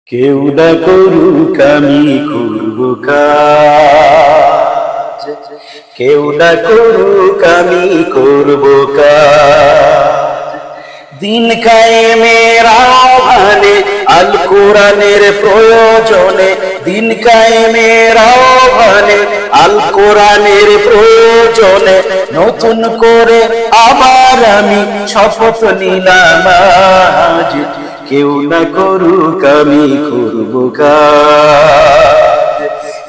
কেউ না করুক আমি করব কাজ, কেউ না করুক আমি করব কাজ। দিন কায়েমের আহ্বানে আল কোরআনের প্রয়োজনে, দিন কায়েমের আহ্বানে আল কোরআনের প্রয়োজনে নতুন করে আবার আমি শপথ নিলাম আজ। কেউ না করুক আমি করব কাজ,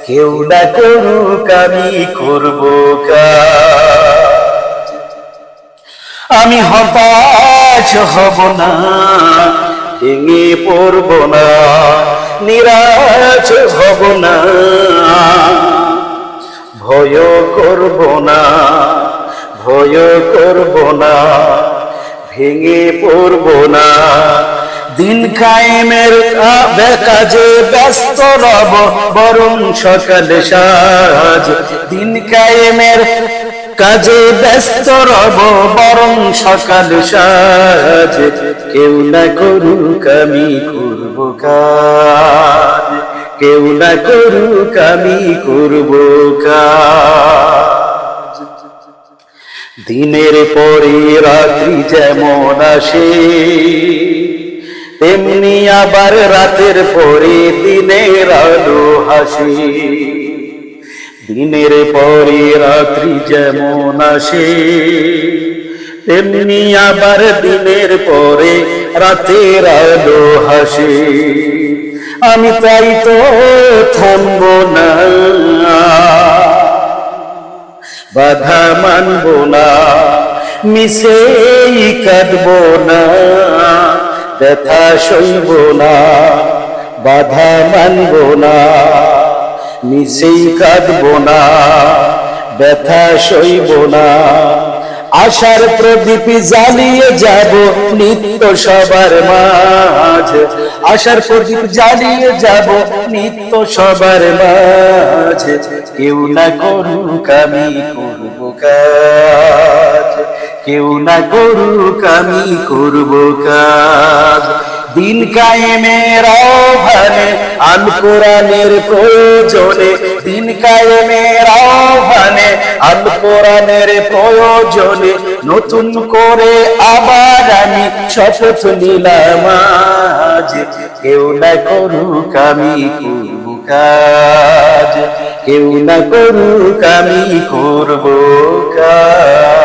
কেউ না করুক আমি করব কাজ। আমি হতাশ হব না, ভেঙে পড়ব না, নিরাশ হব না, ভয় করব না, ভয় করব না, ভেঙে পড়ব না। দিন কায়েমের কাজে ব্যস্ত রব বরং সকাল সাজ। দিন কায়েমের কাজে ব্যস্ত রব বরং সকাল সাজ। কেউ না করুক আমি করব কাজ, কেউ না করুক আমি করব কাজ। দিনের পরে রাত্রি যেমন আসে, তেমনি আবার রাতের পরে দিনের আলো হাসে। দিনের পরে রাত্রি যেমন আসে, তেমনি আবার দিনের পরে রাতের আলো হাসে। আমি তাই তো থামব না, বাধা মানব না, মিশেই কাঁদব না, ব্যথা সইব না, বাধা মানব না, মিশেই কাঁদব না, ব্যথা সইব না। আশার প্রদীপ জ্বালিয়ে যাব নিত্য সবার মাঝ, আশার প্রদীপ জ্বালিয়ে যাব নিত্য সবার মাঝ। কেউ না করুক আমি করব কাজ, কেউ না করুক আমি করব কাজ। দিন কায়েমের আহ্বানে আল কোরআনের প্রয়োজনে, দিন কায়েমের আহ্বানে আল কোরআনের প্রয়োজনে নতুন করে আবার আমি শপথ নিলাম আজ। কেউ না করুক আমি করব কাজ, কেউ না করুক আমি করব কাজ।